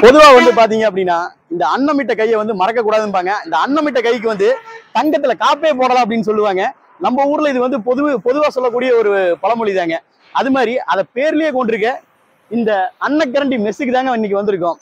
பொதுவா வந்து பாத்தீங்க அப்படின்னா இந்த அன்னமிட்ட கையை வந்து மறக்க கூடாதும்பாங்க. இந்த அன்னமிட்ட கைக்கு வந்து தங்கத்துல காப்பே போடலாம் அப்படின்னு சொல்லுவாங்க. நம்ம ஊர்ல இது வந்து பொதுவா சொல்லக்கூடிய ஒரு பழமொழி தாங்க. அது மாதிரி அதை பேர்லயே கொண்டிருக்க இந்த அன்னக்கரண்டி மெஸ்ஸுக்கு தாங்க இன்னைக்கு வந்திருக்கோம்.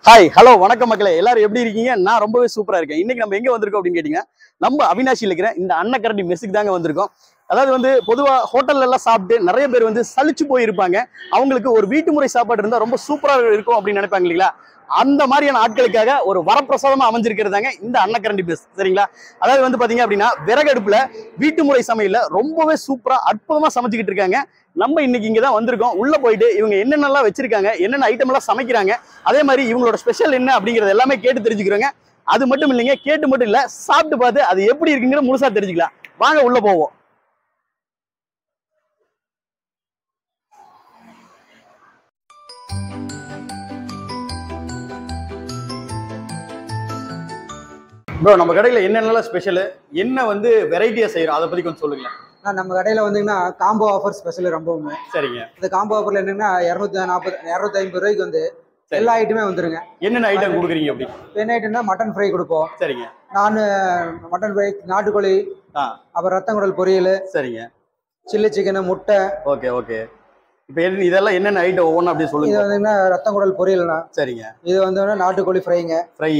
ஹாய் ஹலோ வணக்கம் மக்களே, எல்லாரும் எப்படி இருக்கீங்க? நான் ரொம்பவே சூப்பரா இருக்கேன். இன்னைக்கு நம்ம எங்க வந்திருக்கோம் அப்படின்னு கேட்டீங்கன்னா, நம்ம அவினாசியில் இருக்கிற இந்த அன்னக்கரண்டி மெஸ்ஸுக்கு தாங்க வந்திருக்கோம். அதாவது வந்து பொதுவா ஹோட்டல்ல எல்லாம் சாப்பிட்டு நிறைய பேர் வந்து சலிச்சு போயிருப்பாங்க. அவங்களுக்கு ஒரு வீட்டு முறை சாப்பாடு இருந்தா ரொம்ப சூப்பரா இருக்கும் அப்படின்னு நினைப்பாங்க இல்லைங்களா? அந்த மாதிரியான ஆட்களுக்காக ஒரு வரப்பிரசாதமா அமைஞ்சிருக்கிறதாங்க இந்த அன்னக்கரண்டி மெஸ். சரிங்களா? அதாவது வந்து பாத்தீங்க அப்படின்னா விறகடுப்புல வீட்டு முறை சமையல்ல ரொம்பவே சூப்பரா அற்புதமா சமைச்சுக்கிட்டு இருக்காங்க. நம்ம இன்னைக்கு இங்க தான் வந்திருக்கோம். உள்ள போயிட்டு இவங்க என்னென்னலாம் வச்சிருக்காங்க, என்னென்ன ஐட்டம் எல்லாம் சமைக்கிறாங்க, அதே மாதிரி இவங்களோட ஸ்பெஷல் என்ன அப்படிங்கறது எல்லாமே கேட்டு தெரிஞ்சுக்கிறோங்க. அது மட்டும் இல்லைங்க, கேட்டு மட்டும் இல்ல, சாப்பிட்டு பார்த்து அது எப்படி இருக்குங்கிற முழுசா தெரிஞ்சுக்கலாம். வாங்க உள்ள போவோம். ப்ரோ, நம்ம கடையில என்னென்னலாம் ஸ்பெஷல், என்ன வந்து வெரைட்டியா செய்யறோம், அதை பத்தி கொஞ்சம் சொல்லுங்க. நம்ம கடையில வந்துங்கன்னா காம்போ ஆஃபர் ஸ்பெஷல் ரொம்பவுமே. சரிங்க. இந்த காம்போ ஆஃபர்ல என்னன்னா 250 ரூபாய்க்கு வந்து எல்லா ஐட்டமே வந்துருங்க. என்னென்ன ஐட்டம் கொடுக்குறீங்க அப்படி? என்ன ஐட்டம்னா மட்டன் ஃப்ரை கொடுப்போம். சரிங்க. மட்டன் ஃப்ரை, நாட்டுக்கோழி, அப்புறம் ரத்தங்குடல் பொரியல். சரிங்க. சில்லி சிக்கன், முட்டை. Okay okay. இப்போ இதெல்லாம் என்னென்ன ஐட்டம் ஒவ்வொன்று அப்படி சொல்லுங்க. இது வந்து ரத்தங்குடல் பொரியல்னா. சரிங்க. இது வந்து நாட்டுக்கோழி ஃப்ரைங்க. ஃப்ரை.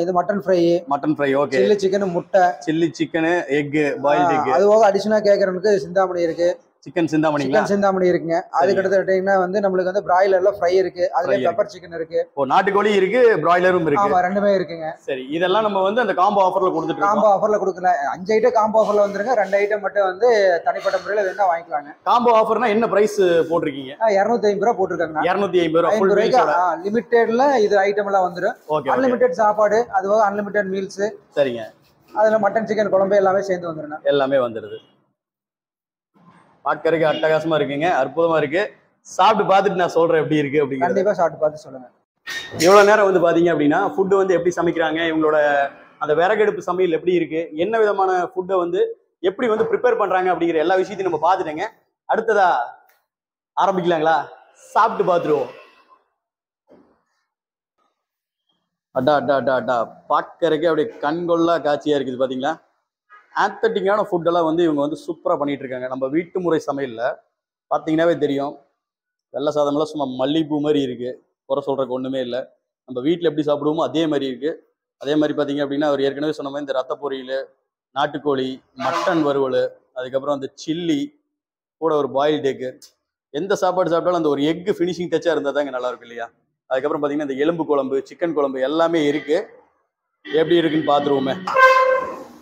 இது mutton fry. Mutton fry. Okay. Chilli chicken, முட்டை. Chilli chicken, egg, boiled egg. அது போக அடிஷனலா கேட்கறவனுக்கு சிந்தாமணி இருக்கு. சிக்கன் சிந்தாமணி. சிக்கன் சிந்தாமணி இருக்குங்க. அதுக்கு எடுத்துக்கிட்டீங்கன்னா வந்து நம்மளுக்கு வந்து பிராய்லர்ல ஃப்ரை இருக்கு, அதுல பெப்பர் சிக்கன் இருக்கு. ஓ, நாட்டுக்கோழி இருக்கு, பிராய்லரும் இருக்கு. ஆமா, ரெண்டுமே இருக்குங்க. சரி, இதெல்லாம் நம்ம வந்து அந்த காம்போ ஆஃபர்ல கொடுத்துட்டு காம்போ ஆஃபர்ல கொடுக்கல. 5 ஐட்டம் காம்போ ஆஃபர்ல வந்துருங்க. 2 ஐட்டம் மட்டும் வந்து தனிப்பட்ட முறையில வேணா வாங்கிக்கலாங்க. காம்போ ஆஃபர்னா என்ன பிரைஸ் போட்டிருக்கீங்க? 250 ரூபாய் போட்டிருக்காங்க. 250 ரூபாய். லிமிட்டெட்ல இது ஐட்டம் எல்லாம் வந்துரும். அன்லிமிட்டெட் சாப்பாடு, அதுவும் அன்லிமிட்டெட் மீல்ஸ். சரிங்க. அதுல மட்டன் சிக்கன் குழம்பு எல்லாமே சேர்ந்து வந்துருங்க. எல்லாமே வந்துருது. பார்க்கறதுக்கு அட்டகாசமா இருக்குங்க, அற்புதமா இருக்கு. சாப்பிட்டு பார்த்துட்டு நான் சொல்றேன் எப்படி இருக்கு அப்படிங்க. கண்டிப்பா சாப்பிட்டு பார்த்து சொல்லுங்க. இவ்வளவு நேரம் வந்து பாத்தீங்க அப்படின்னா ஃபுட்டு வந்து எப்படி சமைக்கிறாங்க, இவங்களோட அந்த விறகடுப்பு சமையல் எப்படி இருக்கு, என்ன விதமான ஃபுட்டை வந்து எப்படி வந்து ப்ரிப்பேர் பண்றாங்க அப்படிங்கிற எல்லா விஷயத்தையும் நம்ம பார்த்துட்டேங்க. அடுத்ததா ஆரம்பிக்கலாங்களா? சாப்பிட்டு பார்த்துருவோம். அட்டா அட்டா அட்டா அட்டா, பார்க்கறதுக்கே அப்படியே கண்கொள்ளா காட்சியா இருக்குது. பாத்தீங்களா? ஆத்தட்டிக்கான ஃபுட்டெல்லாம் வந்து இவங்க வந்து சூப்பராக பண்ணிட்டு இருக்காங்க. நம்ம வீட்டு முறை சமையலில் பார்த்தீங்கன்னாவே தெரியும், வெள்ளை சாதமெல்லாம் சும்மா மல்லிகைப்பூ மாதிரி இருக்கு, குறை சொல்றதுக்கு ஒன்றுமே இல்லை. நம்ம வீட்டில் எப்படி சாப்பிடுவோமோ அதே மாதிரி இருக்கு. அதே மாதிரி பார்த்தீங்க அப்படின்னா அவர் ஏற்கனவே சொன்ன மாதிரி இந்த ரத்த பொரியல், நாட்டுக்கோழி, மட்டன் வறுவல், அதுக்கப்புறம் அந்த சில்லி கூட ஒரு பாயில்டு எக்கு. எந்த சாப்பாடு சாப்பிட்டாலும் அந்த ஒரு எக்கு ஃபினிஷிங் டச்சாக இருந்தால் தாங்க நல்லா இருக்கும் இல்லையா? அதுக்கப்புறம் பார்த்தீங்கன்னா இந்த எலும்பு குழம்பு, சிக்கன் குழம்பு எல்லாமே இருக்கு. எப்படி இருக்குன்னு பார்த்துருவோமே.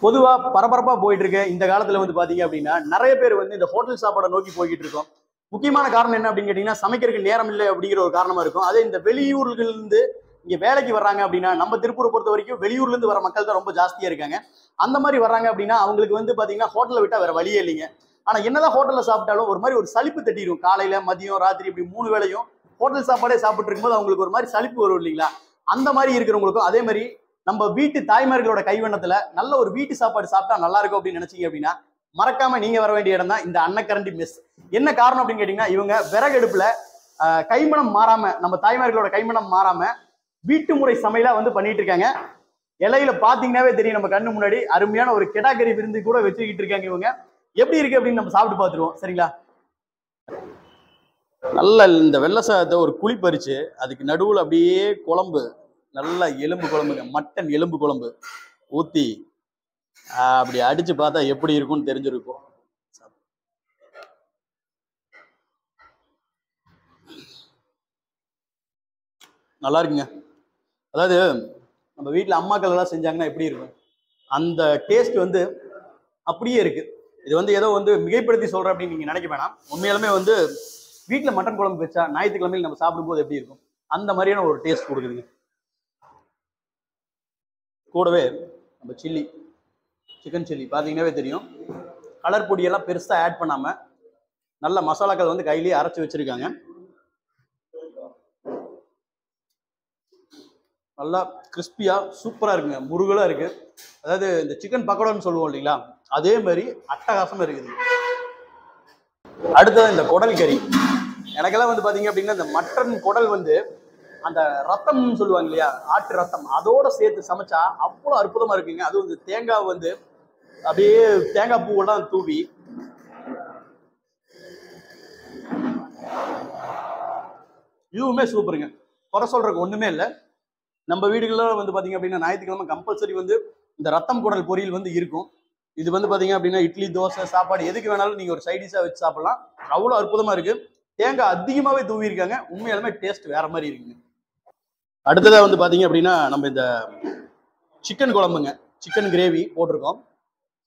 பொதுவா பரபரப்பா போயிட்டு இருக்கு இந்த காலத்துல வந்து பாத்தீங்க அப்படின்னா நிறைய பேர் வந்து இந்த ஹோட்டல் சாப்பாடை நோக்கி போய்கிட்டு இருக்கோம். முக்கியமான காரணம் என்ன அப்படின்னு கேட்டீங்கன்னா, சமைக்கிறதுக்கு நேரம் இல்லை அப்படிங்கிற ஒரு காரணமா இருக்கும். அதே இந்த வெளியூர்கள் இருந்து இங்க வேலைக்கு வர்றாங்க அப்படின்னா, நம்ம திருப்பூரை பொறுத்த வரைக்கும் வெளியூர்ல இருந்து வர மக்கள் தான் ரொம்ப ஜாஸ்தியா இருக்காங்க. அந்த மாதிரி வர்றாங்க அப்படின்னா அவங்களுக்கு வந்து பாத்தீங்கன்னா ஹோட்டலை விட்டா வேற வழியே இல்லைங்க. ஆனா என்னதான் ஹோட்டல்ல சாப்பிட்டாலும் ஒரு மாதிரி ஒரு சலிப்பு தட்டிடும். காலையில, மதியம், ராத்திரி இப்படி 3 வேளையும் ஹோட்டல் சாப்பாடே சாப்பிட்டு இருக்கும்போது அவங்களுக்கு ஒரு மாதிரி சலிப்பு வரும் இல்லைங்களா? அந்த மாதிரி இருக்கிறவங்களுக்கும் அதே மாதிரி நம்ம வீட்டு தாய்மார்களோட கைவண்ணத்துல நல்ல ஒரு வீட்டு சாப்பாடு சாப்பிட்டா நல்லா இருக்கும் அப்படின்னு நினைச்சீங்க அப்படின்னா மறக்காம நீங்க வர வேண்டிய இடம் தான் இந்த அன்னக்கரண்டி மெஸ். என்ன காரணம் அப்படின்னு கேட்டீங்கன்னா, இவங்க விறகடுப்புல கைமணம் மாறாம, நம்ம தாய்மார்களோட கைமணம் மாறாம வீட்டு முறை சமையலா வந்து பண்ணிட்டு இருக்காங்க. இலையில பாத்தீங்கன்னாவே தெரியும் நம்ம கண்ணு முன்னாடி அருமையான ஒரு கெடாக்கறி விருந்து கூட வச்சுக்கிட்டு இருக்காங்க இவங்க. எப்படி இருக்கு அப்படின்னு நம்ம சாப்பிட்டு பார்த்துருவோம். சரிங்களா? நல்ல இந்த வெள்ளை சாதத்தை ஒரு குழி பறிச்சு அதுக்கு நடுவுல அப்படியே குழம்பு, நல்ல எலும்பு குழம்புங்க, மட்டன் எலும்பு குழம்பு ஊத்தி அப்படி அடிச்சு பார்த்தா எப்படி இருக்கும்னு தெரிஞ்சிருக்கும். நல்லா இருக்குங்க. அதாவது நம்ம வீட்டில் அம்மாக்கள் எல்லாம் செஞ்சாங்கன்னா எப்படி இருக்கும் அந்த டேஸ்ட் வந்து அப்படியே இருக்கு. இது வந்து ஏதோ வந்து மிகைப்படுத்தி சொல்றேன் அப்படின்னு நீங்க நினைக்க வேணாம். உண்மையாலுமே வந்து வீட்டில் மட்டன் குழம்பு வச்சா ஞாயிற்றுக்கிழமையில் நம்ம சாப்பிடும்போது எப்படி இருக்கும் அந்த மாதிரியான ஒரு டேஸ்ட் கொடுக்குதுங்க. கூடவே நம்ம சில்லி, சிக்கன் சில்லி பார்த்தீங்கன்னாவே தெரியும், கலர் பொடியெல்லாம் பெருசாக ஆட் பண்ணாமல் நல்ல மசாலாக்கள் வந்து கையிலேயே அரைச்சி வச்சிருக்காங்க. நல்லா கிறிஸ்பியாக சூப்பராக இருக்குங்க, முருகலாக இருக்குது. அதாவது இந்த சிக்கன் பக்கோடான்னு சொல்லுவோம் இல்லைங்களா, அதே மாதிரி அட்டகாசமாக இருக்குது. அடுத்தது இந்த குடல் கறி. எனக்கெல்லாம் வந்து பார்த்தீங்க அப்படின்னா இந்த மட்டன் குடல் வந்து அந்த ரத்தம்னு சொல்லுவாங்க இல்லையா, ஆட்டு ரத்தம், அதோட சேர்த்து சமைச்சா அவ்வளோ அற்புதமாக இருக்குங்க. அதுவும் இந்த தேங்காய் வந்து அப்படியே தேங்காய் பூவெல்லாம் தூவி இதுவுமே சூப்பருங்க. குறை சொல்றதுக்கு ஒன்றுமே இல்லை. நம்ம வீடுகளில் வந்து பார்த்தீங்க அப்படின்னா ஞாயிற்றுக்கிழமை கம்பல்சரி வந்து இந்த ரத்தம் குடல் பொரியல் வந்து இருக்கும். இது வந்து பார்த்தீங்க அப்படின்னா இட்லி, தோசை, சாப்பாடு எதுக்கு வேணாலும் நீங்கள் ஒரு சைடிஷாக வச்சு சாப்பிடலாம். அவ்வளோ அற்புதமாக இருக்குது. தேங்காய் அதிகமாகவே தூவி இருக்காங்க. உண்மையாலுமே டேஸ்ட் வேற மாதிரி இருக்குங்க. அடுத்ததாக வந்து பார்த்தீங்க அப்படின்னா நம்ம இந்த சிக்கன் குழம்புங்க, சிக்கன் கிரேவி போட்டிருக்கோம்.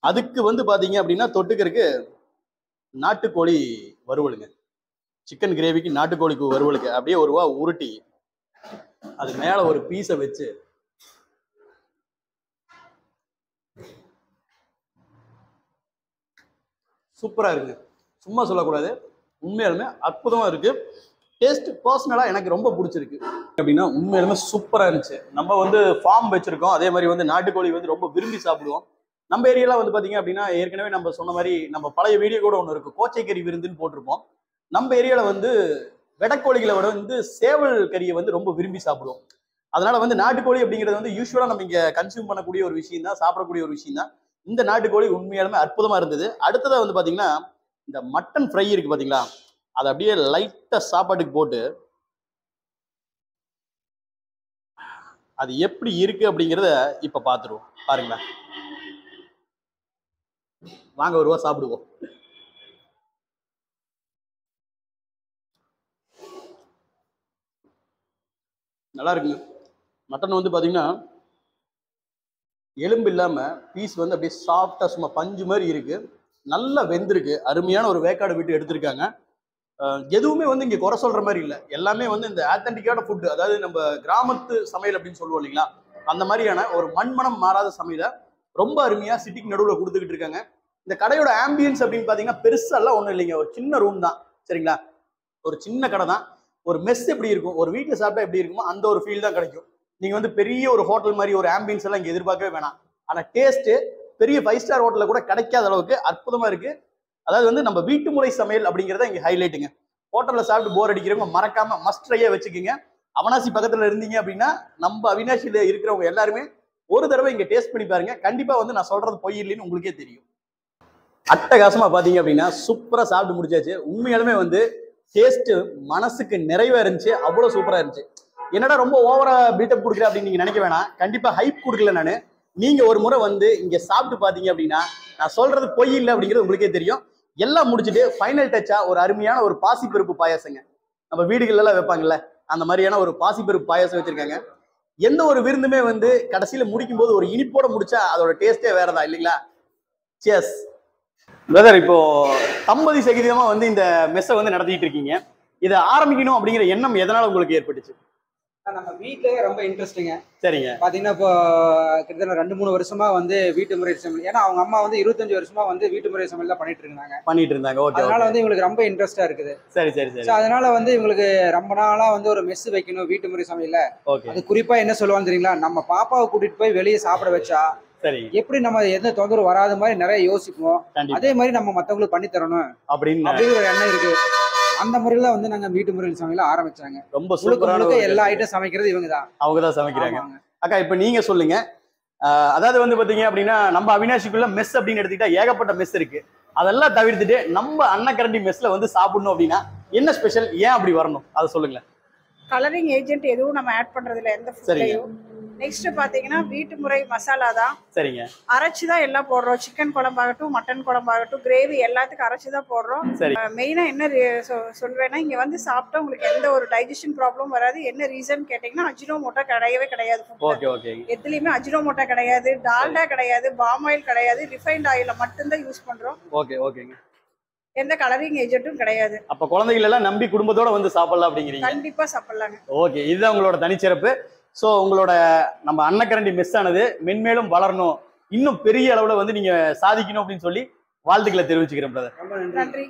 அதுக்கு வந்து பார்த்தீங்க அப்படின்னா தொட்டுக்கிறதுக்கு நாட்டுக்கோழி வறுவலுங்க. சிக்கன் கிரேவிக்கு நாட்டுக்கோழிக்கு வறுவலுக்கு அப்படியே ஒரு ரூபா உருட்டி அது மேலே ஒரு பீஸை வச்சு சூப்பராக இருக்குங்க. சும்மா சொல்லக்கூடாது, உண்மையாலுமே அற்புதமாக இருக்குது. டேஸ்ட் பர்சனலாக எனக்கு ரொம்ப பிடிச்சிருக்கு. அப்படின்னா உண்மையாலுமே சூப்பராக இருந்துச்சு. நம்ம வந்து ஃபார்ம் வச்சுருக்கோம், அதே மாதிரி வந்து நாட்டுக்கோழி வந்து ரொம்ப விரும்பி சாப்பிடுவோம். நம்ம ஏரியாவில் வந்து பார்த்தீங்க அப்படின்னா ஏற்கனவே நம்ம சொன்ன மாதிரி நம்ம பழைய வீடியோ கூட ஒன்று இருக்குது, கோச்சைக்கறி விருந்துன்னு போட்டிருப்போம். நம்ம ஏரியாவில் வந்து வெடக்கோழிகளை விட வந்து சேவல் கறியை வந்து ரொம்ப விரும்பி சாப்பிடுவோம். அதனால வந்து நாட்டுக்கோழி அப்படிங்கிறது வந்து யூஸ்வலாக நம்ம இங்கே கன்சியூம் பண்ணக்கூடிய ஒரு விஷயம் தான், சாப்பிடக்கூடிய ஒரு விஷயம் தான். இந்த நாட்டுக்கோழி உண்மையாலுமே அற்புதமாக இருந்தது. அடுத்ததாக வந்து பார்த்தீங்கன்னா இந்த மட்டன் ஃப்ரை இருக்கு பார்த்தீங்களா, அதை அப்படியே லைட்டாக சாப்பாட்டுக்கு போட்டு அது எப்படி இருக்கு அப்படிங்கிறத இப்போ பார்த்துருவோம். பாருங்களேன், வாங்க ஒரு ரூபா சாப்பிடுவோம். நல்லா இருக்குங்க. மட்டன் வந்து பார்த்தீங்கன்னா எலும்பு இல்லாமல் பீஸ் வந்து அப்படியே சாஃப்டாக சும்மா பஞ்சு மாதிரி இருக்கு, நல்லா வெந்திருக்கு, அருமையான ஒரு வேக்காடு விட்டு எடுத்திருக்காங்க. எதுவுமே வந்து இங்கே குறை சொல்ற மாதிரி இல்லை. எல்லாமே வந்து இந்த ஆத்தென்டிக்கான ஃபுட்டு, அதாவது நம்ம கிராமத்து சமையல் அப்படின்னு சொல்லுவோம் இல்லைங்களா, அந்த மாதிரியான ஒரு மண்மனம் மாறாத சமையலை ரொம்ப அருமையாக சிட்டிக்கு நடுவில் கொடுத்துக்கிட்டு இருக்காங்க. இந்த கடையோட ஆம்பியன்ஸ் அப்படின்னு பார்த்தீங்கன்னா பெருசாலாம் ஒன்றும் இல்லைங்க, ஒரு சின்ன ரூம் தான். சரிங்களா, ஒரு சின்ன கடை தான். ஒரு மெஸ் எப்படி இருக்கும், ஒரு வீட்டில் சாப்பிட்டா எப்படி இருக்குமோ அந்த ஒரு ஃபீல் தான் கிடைக்கும். நீங்கள் வந்து பெரிய ஒரு ஹோட்டல் மாதிரி ஒரு ஆம்பியன்ஸ் எல்லாம் இங்கே எதிர்பார்க்கவே வேணாம். ஆனால் டேஸ்ட்டு பெரிய 5 ஸ்டார் ஹோட்டலில் கூட கிடைக்காத அளவுக்கு அற்புதமாக இருக்குது. அதாவது வந்து நம்ம வீட்டு முறை சமையல் அப்படிங்கிறத இங்கே ஹைலைட்டுங்க. ஹோட்டலில் சாப்பிட்டு போர் அடிக்கிறவங்க மறக்காம மஸ்ட் ட்ரையாக வச்சுக்கோங்க. அவனாசி பக்கத்தில் இருந்தீங்க அப்படின்னா நம்ம அவினாசியில் இருக்கிறவங்க எல்லாருமே ஒரு தடவை இங்கே டேஸ்ட் பண்ணி பாருங்க. கண்டிப்பாக வந்து நான் சொல்றது பொய் இல்லைன்னு உங்களுக்கே தெரியும். அட்டகாசமாக பார்த்தீங்க அப்படின்னா சூப்பராக சாப்பிட்டு முடிச்சாச்சு. உண்மையாலுமே வந்து டேஸ்ட் மனசுக்கு நிறைவா இருந்துச்சு, அவ்வளோ சூப்பராக இருந்துச்சு. என்னடா ரொம்ப ஓவரா பீட்டப் கொடுக்குறேன் அப்படின்னு நீங்க நினைக்க வேணாம். கண்டிப்பா ஹைப் கொடுக்கல நானு. நீங்க ஒரு முறை வந்து இங்க சாப்பிட்டு பாத்தீங்க அப்படின்னா நான் சொல்றது பொய் இல்லை அப்படிங்கிறது உங்களுக்கே தெரியும். எல்லாம் முடிச்சுட்டு ஃபைனல் டச்சா ஒரு அருமையான ஒரு பாசிப்பருப்பு பாயாசங்க, நம்ம வீடுகள்ல எல்லாம் வைப்பாங்கல்ல அந்த மாதிரியான ஒரு பாசிப்பருப்பு பாயாசம் வச்சிருக்காங்க. எந்த ஒரு விருந்துமே வந்து கடைசியில முடிக்கும் போது ஒரு இனிப்போட முடிச்சா அதோட டேஸ்டே வேறதா இல்லைங்களா? Cheers brother. இப்போ தம்பதி சகிதமா வந்து இந்த மெஸ்ஸை வந்து நடத்திட்டு இருக்கீங்க. இதை ஆரம்பிக்கணும் அப்படிங்கிற எண்ணம் எதனால உங்களுக்கு ஏற்பட்டுச்சு? நம்ம வீட்லயே ரொம்ப இன்ட்ரெஸ்டிங்க. சரிங்க. பாத்தீங்கன்னா இப்போ கிட்டத்தட்ட 2-3 வருஷமா வந்து வீட்டு முறை சமையல், ஏன்னா அவங்க அம்மா வந்து 25 வருஷமா வந்து வீட்டு முறை சமையல் தான் பண்ணிட்டு இருந்தாங்க. ஓகே. அதனால வந்து இவங்களுக்கு ரொம்ப இன்ட்ரெஸ்டா இருக்குது. சரி சரி சரி. அதனால வந்து இவங்களுக்கு ரொம்ப நாளா வந்து ஒரு மெஸ் வைக்கணும் வீட்டு முறை சமையல்ல. அது குறிப்பா என்ன சொல்லுவாங்க தெரியுங்களா, நம்ம பாப்பாவை கூட்டிட்டு போய் வெளியே சாப்பிட வச்சா சரி எப்படி நம்ம எந்த தொந்தரவு வராத மாதிரி நிறைய யோசிப்போம். அதே மாதிரி நம்ம மத்தவங்களுக்கு பண்ணி தரணும் அப்படின்னு ஒரு எண்ணம் இருக்கு. அந்த முறையில வந்து நாங்க வீட்டு முறையில் சமையல ஆரம்பிச்சாங்க. ரொம்ப சூப்பரான எல்லா ஐட்டம் சமைக்கிறது இவங்க தான் சமைக்கிறாங்க. அக்கா இப்ப நீங்க சொல்லுங்க. அதாவது வந்து பாத்தீங்க அப்படின்னா நம்ம அவினாசிக்குள்ள மெஸ் அப்படின்னு எடுத்துக்கிட்டா ஏகப்பட்ட மெஸ் இருக்கு. அதெல்லாம் தவிர்த்துட்டு நம்ம அன்னக்கரண்டி மெஸ்ல வந்து சாப்பிடணும் அப்படின்னா என்ன ஸ்பெஷல், ஏன் அப்படி வரணும் அதை சொல்லுங்களேன். கலரிங் ஏஜென்ட் எதுவும் நம்ம ஆட் பண்றது இல்ல எந்த ஃபுட்லயும். நெக்ஸ்ட் பாத்தீங்கன்னா வீட்டு முறை மசாலா தான். சரிங்க. அரைச்சு தான் எல்லாம் போடுறோம். சிக்கன் குழம்பாகட்டும், மட்டன் குழம்பாகட்டும், கிரேவி எல்லாத்துக்கும் அரைச்சு தான் போடுறோம். மெயினா என்ன சொல்வேன்னா, இங்க வந்து சாப்பிட்டா உங்களுக்கு எந்த ஒரு டைஜஷன் ப்ராப்ளம் வராது. என்ன ரீசன் கேட்டீங்கன்னா, அஜினோமோட்டோ கிடையவே கிடையாது. எதுலயுமே அஜினோமோட்டோ கிடையாது, டால்டா கிடையாது, பாம் ஆயில் கிடையாது, ரிஃபைண்ட் ஆயில மட்டும்தான் யூஸ் பண்றோம். ஓகேங்க. எந்த கலரிங் ஏஜென்ட்டும் கிடையாது. அப்ப குழந்தைகள் எல்லாம் நம்பி குடும்பத்தோட வந்து சாப்பிடலாம் அப்படிங்கிறீங்க. கண்டிப்பா சாப்பிடலாங்க. ஓகே, இதுதான் உங்களோட தனிச்சிறப்பு. ஸோ உங்களோட நம்ம அன்னக்கரண்டி மெஸ் ஆனது மென்மேலும் வளரணும், இன்னும் பெரிய அளவுல வந்து நீங்க சாதிக்கணும் அப்படின்னு சொல்லி வாழ்த்துக்களை தெரிவிச்சுக்கிறேன் பிரதர். நன்றி.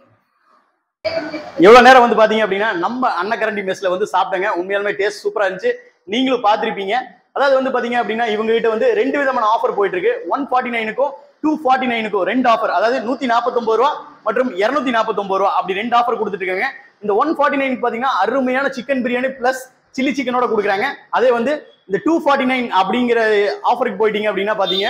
எவ்வளவு நேரம் வந்து பாத்தீங்க அப்படின்னா நம்ம அன்னக்கரண்டி மெஸ்ல வந்து சாப்பிட்டேங்க. உண்மையாலுமே டேஸ்ட் சூப்பரா இருந்துச்சு. நீங்களும் பார்த்திருப்பீங்க. அதாவது வந்து பாத்தீங்க அப்படின்னா இவங்க கிட்ட வந்து 2 விதமான ஆஃபர் போயிட்டு இருக்கு. 149க்கும் 249க்கும் 2 ஆஃபர், அதாவது 149 ரூபா மற்றும் 249 ரூபா அப்படி 2 ஆஃபர் கொடுத்துட்டு இருக்காங்க. இந்த 149 பாத்தீங்கன்னா அருமையான சிக்கன் பிரியாணி பிளஸ் சில்லி சிக்கனோட கொடுக்குறாங்க. அதே வந்து இந்த 249 அப்படிங்கிற ஆஃபருக்கு போயிட்டீங்க அப்படின்னா பாத்தீங்க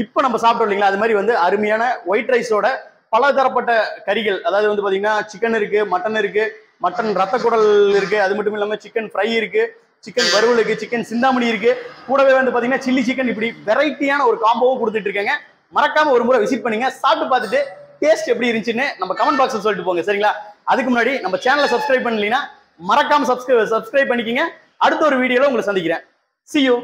இப்போ நம்ம சாப்பிட்டோம் இல்லைங்களா, அது மாதிரி வந்து அருமையான ஒயிட் ரைஸோட பலதரப்பட்ட கறிகள், அதாவது வந்து பாத்தீங்கன்னா சிக்கன் இருக்கு, மட்டன் இருக்கு, மட்டன் ரத்த குடல் இருக்கு, அது மட்டும் இல்லாம சிக்கன் ஃப்ரை இருக்கு, சிக்கன் வறுவல் இருக்கு, சிக்கன் சிந்தாமணி இருக்கு, கூடவே வந்து பாத்தீங்கன்னா சில்லி சிக்கன், இப்படி வெரைட்டியான ஒரு காம்போவும் கொடுத்துட்டு இருக்காங்க. மறக்காம ஒரு முறை விசிட் பண்ணுங்க. சாப்பிட்டு பார்த்துட்டு டேஸ்ட் எப்படி இருந்துச்சுன்னு நம்ம கமெண்ட் பாக்ஸ்ல சொல்லிட்டு போங்க. சரிங்களா? அதுக்கு முன்னாடி நம்ம சேனலை சப்ஸ்கிரைப் பண்ணலீங்கன்னா மறக்காம சப்ஸ்கிரைப் பண்ணிக்கிங்க. அடுத்த ஒரு வீடியோல உங்களை சந்திக்கிறேன். See you.